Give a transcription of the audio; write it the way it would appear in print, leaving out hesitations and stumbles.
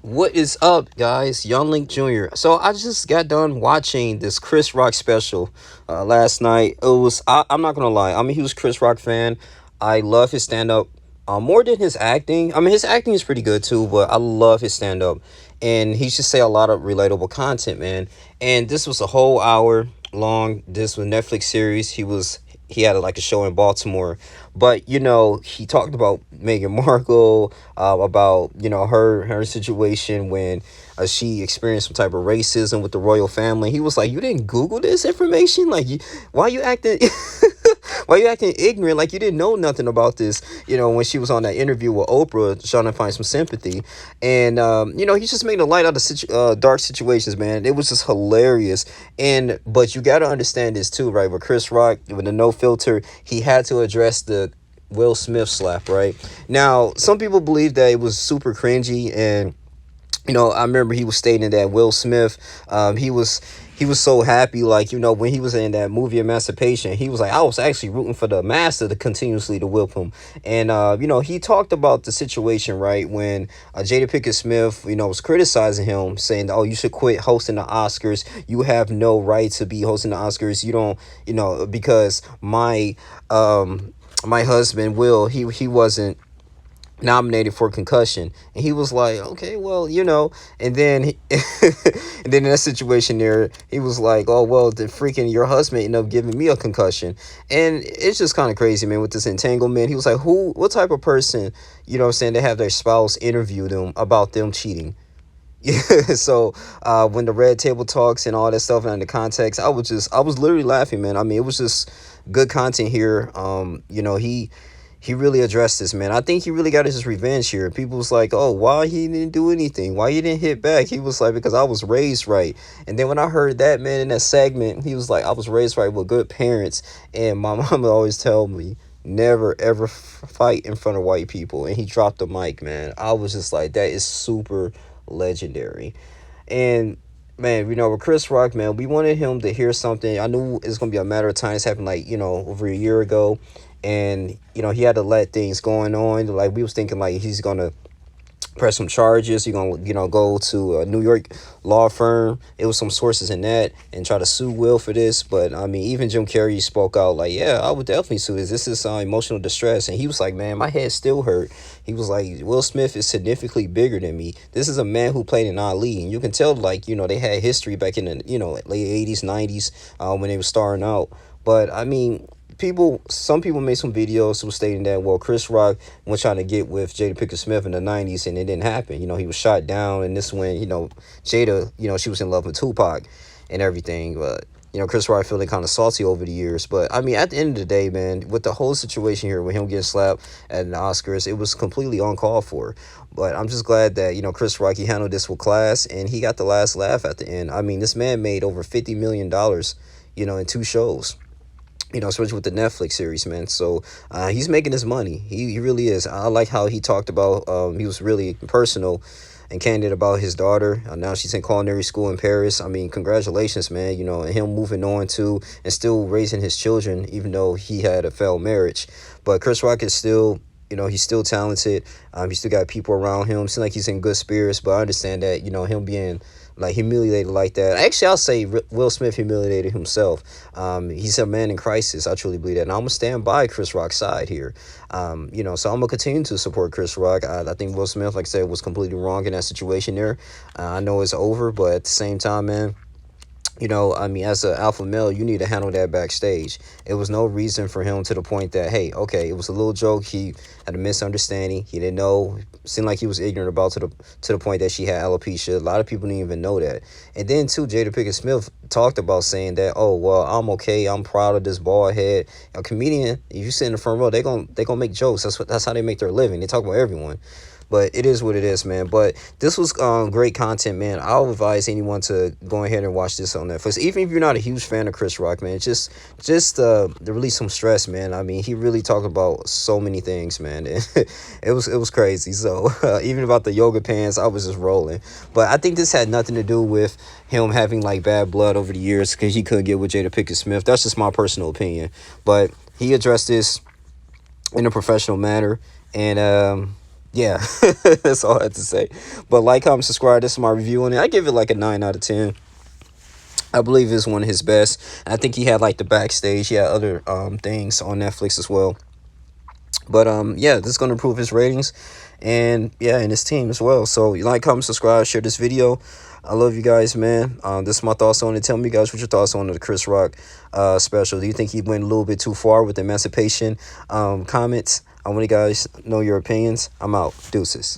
What is up, guys? Young Link Jr. So I just got done watching this Chris Rock special last night. I'm not gonna lie, I'm a huge Chris Rock fan. I love his stand up more than his acting. I mean, his acting is pretty good too, but I love his stand up, and he just say a lot of relatable content, man. And this was a whole hour long. This was a Netflix series. He had like a show in Baltimore, but he talked about Meghan Markle, about her situation when she experienced some type of racism with the royal family. He was like, "You didn't Google this information? Like, why you acting?" Why you acting ignorant like you didn't know nothing about this? When she was on that interview with Oprah, trying to find some sympathy, and he's just making a light out of dark situations, man. It was just hilarious, and but you got to understand this too, right? With Chris Rock, with the no filter, he had to address the Will Smith slap, right? Now, some people believe that it was super cringy, and I remember he was stating that Will Smith, he was so happy, like when he was in that movie Emancipation, he was like, I was actually rooting for the master to continuously to whip him, and he talked about the situation, right, when Jada Pinkett Smith, was criticizing him, saying, "Oh, you should quit hosting the Oscars. You have no right to be hosting the Oscars. You don't, because my husband Will, he wasn't nominated for concussion." And he was like, "Okay, well, and then and then in that situation there, he was like, "Oh, well, the freaking your husband ended up giving me a concussion." And it's just kind of crazy, man, with this entanglement. He was like, what type of person, what I'm saying, they have their spouse interview them about them cheating? Yeah, so when the red table talks and all that stuff and the context, I was literally laughing, man. I mean, it was just good content here. He really addressed this, man. I think he really got his revenge here. People was like, "Oh, why he didn't do anything? Why he didn't hit back?" He was like, "Because I was raised right." And then when I heard that, man, in that segment, he was like, "I was raised right with good parents, and my mom always tell me never ever fight in front of white people." And he dropped the mic, man. I was just like, that is super legendary. And man, with Chris Rock, man, we wanted him to hear something. I knew it's gonna be a matter of time. It's happened like over a year ago, and he had to let things going on. Like we was thinking, like he's gonna press some charges. You're gonna, go to a New York law firm. It was some sources in that and try to sue Will for this. But I mean, even Jim Carrey spoke out like, "Yeah, I would definitely sue this. This is emotional distress." And he was like, "Man, my head still hurt." He was like, "Will Smith is significantly bigger than me. This is a man who played in Ali, and you can tell, like, they had history back in the late '80s, '90s, when they were starting out." But I mean, some people made some videos was stating that, well, Chris Rock was trying to get with Jada Pinkett Smith in the '90s, and it didn't happen. He was shot down, and this when Jada, she was in love with Tupac and everything. But Chris Rock feeling kind of salty over the years. But I mean, at the end of the day, man, with the whole situation here with him getting slapped at the Oscars, it was completely uncalled for. But I'm just glad that Chris Rock, he handled this with class, and he got the last laugh at the end. I mean, this man made over $50 million, in two shows, especially with the Netflix series, man. So he's making his money. He really is. I like how he talked about, he was really personal and candid about his daughter. Now she's in culinary school in Paris. I mean, congratulations, man. And him moving on to and still raising his children, even though he had a failed marriage. But Chris Rock is still, he's still talented. He still got people around him. Seems like he's in good spirits, but I understand that, him being like humiliated like that. Actually, I'll say Will Smith humiliated himself. He's a man in crisis. I truly believe that, and I'm gonna stand by Chris Rock's side here. So I'm gonna continue to support Chris Rock. I think Will Smith, like I said, was completely wrong in that situation there. I know it's over, but at the same time, man, I mean, as an alpha male, you need to handle that backstage. It was no reason for him to the point that, hey, okay, it was a little joke. He had a misunderstanding. He didn't know. Seemed like he was ignorant about to the point that she had alopecia. A lot of people didn't even know that. And then too, Jada Pinkett Smith talked about saying that, "Oh, well, I'm okay. I'm proud of this bald head." A comedian, if you sit in the front row, they gonna make jokes. That's how they make their living. They talk about everyone. But it is what it is, man. But this was great content, man. I'll advise anyone to go ahead and watch this on Netflix. Even if you're not a huge fan of Chris Rock, man, just to release some stress, man. I mean, he really talked about so many things, man. It was crazy. So even about the yoga pants, I was just rolling. But I think this had nothing to do with him having like bad blood over the years because he couldn't get with Jada Pinkett Smith. That's just my personal opinion. But he addressed this in a professional manner, and Yeah, that's all I had to say. But like, comment, subscribe. This is my review on it. I give it like a 9 out of 10. I believe it's one of his best. I think he had like the backstage. He had other things on Netflix as well. But yeah, this is gonna improve his ratings, and yeah, and his team as well. So you like, comment, subscribe, share this video. I love you guys, man. This is my thoughts on it. Tell me, guys, what your thoughts on the Chris Rock special. Do you think he went a little bit too far with the emancipation? Comments. I want you guys know your opinions. I'm out. Deuces.